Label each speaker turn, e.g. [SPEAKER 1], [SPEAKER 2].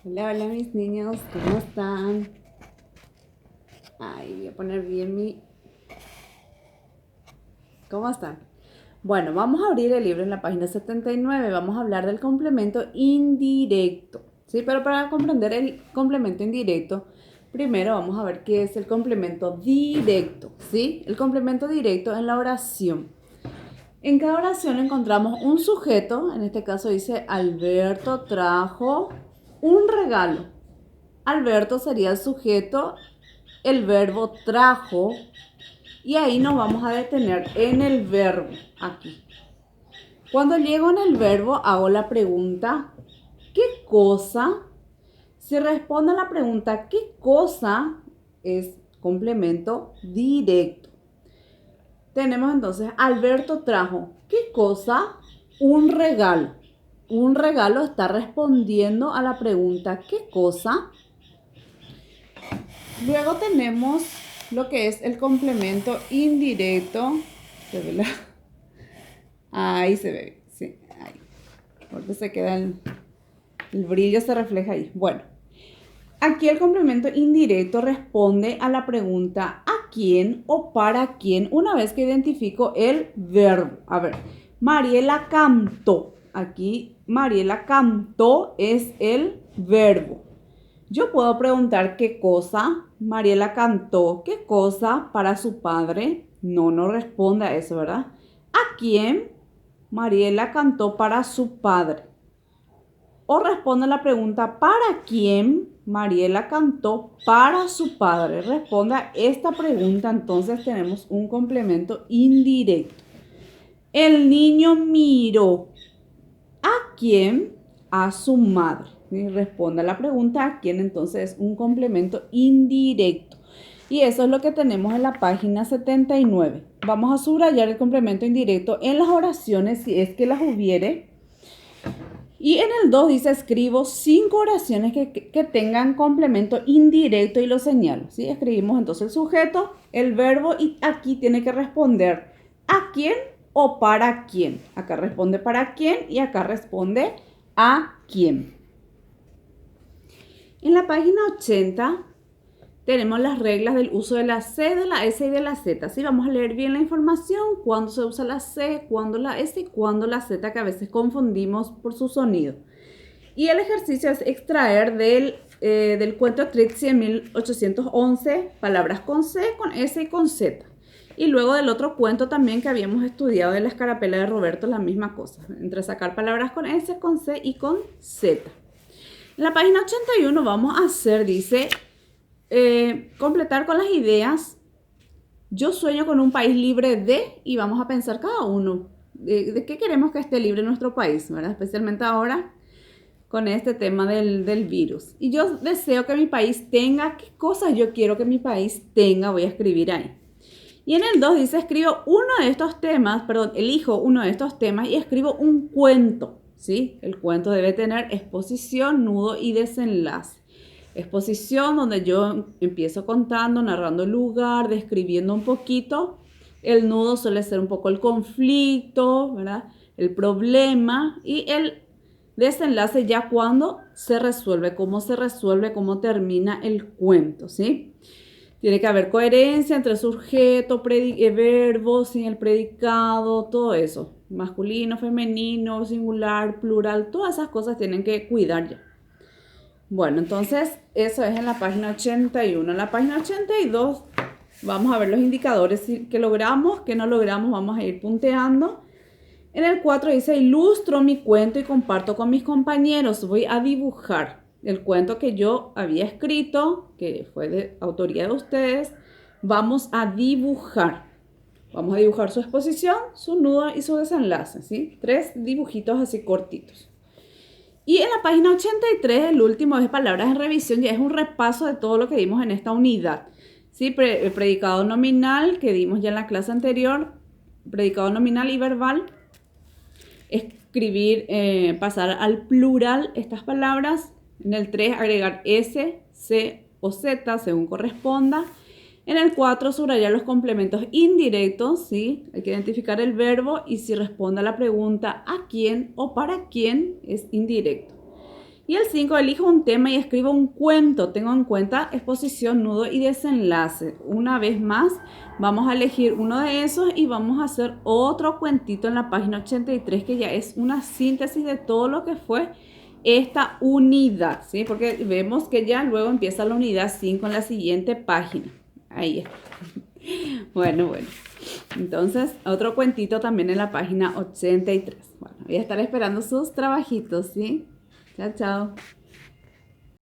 [SPEAKER 1] Hola, hola mis niños, ¿cómo están? Ay, voy a poner bien mi... ¿Cómo están? Bueno, vamos a abrir el libro en la página 79. Vamos a hablar del complemento indirecto. ¿Sí? Pero para comprender el complemento indirecto, primero vamos a ver qué es el complemento directo. ¿Sí? El complemento directo en la oración. En cada oración encontramos un sujeto, en este caso dice Alberto trajo un regalo. Alberto sería el sujeto, el verbo trajo, y ahí nos vamos a detener en el verbo, aquí. Cuando llego en el verbo, hago la pregunta, ¿qué cosa? Si responde a la pregunta, ¿qué cosa? Es complemento directo. Tenemos entonces, Alberto trajo, ¿qué cosa? Un regalo. Un regalo está respondiendo a la pregunta, ¿qué cosa? Luego tenemos lo que es el complemento indirecto. ¿Se ve la? Ahí se ve, sí, ahí. Porque se queda el brillo, se refleja ahí. Bueno, aquí el complemento indirecto responde a la pregunta ¿a quién o para quién? Una vez que identifico el verbo. A ver, Mariela cantó. Aquí Mariela cantó es el verbo. Yo puedo preguntar qué cosa. Mariela cantó qué cosa para su padre. No responde a eso, ¿verdad? ¿A quién? Mariela cantó para su padre. O responde la pregunta ¿para quién? Mariela cantó para su padre. Responde a esta pregunta, entonces tenemos un complemento indirecto. El niño miró. ¿A quién? A su madre. Y responde a la pregunta ¿a quién? Entonces es un complemento indirecto. Y eso es lo que tenemos en la página 79. Vamos a subrayar el complemento indirecto en las oraciones si es que las hubiere. Y en el 2 dice escribo 5 oraciones que tengan complemento indirecto y lo señalo. ¿Sí? Escribimos entonces el sujeto, el verbo y aquí tiene que responder ¿a quién o para quién? Acá responde para quién y acá responde a quién. En la página 80 tenemos las reglas del uso de la C, de la S y de la Z. ¿Sí? Vamos a leer bien la información, cuándo se usa la C, cuándo la S y cuándo la Z, que a veces confundimos por su sonido. Y el ejercicio es extraer del cuento Trixie en 1811 palabras con C, con S y con Z. Y luego del otro cuento también que habíamos estudiado de la escarapela de Roberto, la misma cosa, entre sacar palabras con S, con C y con Z. En la página 81 vamos a hacer, dice, completar con las ideas. Yo sueño con un país libre de, y vamos a pensar cada uno, de qué queremos que esté libre nuestro país, ¿verdad? Especialmente ahora con este tema del virus. Y yo deseo que mi país tenga, ¿qué cosas yo quiero que mi país tenga? Voy a escribir ahí. Y en el 2 dice, escribo uno de estos temas, perdón, elijo uno de estos temas y escribo un cuento, ¿sí? El cuento debe tener exposición, nudo y desenlace. Exposición donde yo empiezo contando, narrando el lugar, describiendo un poquito. El nudo suele ser un poco el conflicto, ¿verdad? El problema y el desenlace ya cuando se resuelve, cómo termina el cuento, ¿sí? Tiene que haber coherencia entre sujeto, verbo, sin el predicado, todo eso. Masculino, femenino, singular, plural, todas esas cosas tienen que cuidar ya. Bueno, entonces eso es en la página 81. En la página 82 vamos a ver los indicadores que logramos, que no logramos, vamos a ir punteando. En el 4 dice, ilustro mi cuento y comparto con mis compañeros. Voy a dibujar el cuento que yo había escrito, que fue de autoría de ustedes. Vamos a dibujar. Vamos a dibujar su exposición, su nudo y su desenlace, ¿sí? 3 dibujitos así cortitos. Y en la página 83, el último es palabras en revisión, ya es un repaso de todo lo que dimos en esta unidad. ¿Sí? El predicado nominal que dimos ya en la clase anterior, predicado nominal y verbal. Escribir, pasar al plural estas palabras. En el 3 agregar S, C o Z según corresponda. En el 4 subrayar los complementos indirectos, ¿sí? Hay que identificar el verbo y si responde a la pregunta ¿a quién o para quién? Es indirecto. Y el 5, elijo un tema y escribo un cuento. Tengo en cuenta exposición, nudo y desenlace. Una vez más, vamos a elegir uno de esos y vamos a hacer otro cuentito en la página 83, que ya es una síntesis de todo lo que fue esta unidad, ¿sí? Porque vemos que ya luego empieza la unidad 5 en la siguiente página. Ahí está. Bueno. Entonces, otro cuentito también en la página 83. Bueno, voy a estar esperando sus trabajitos, ¿sí? Chao.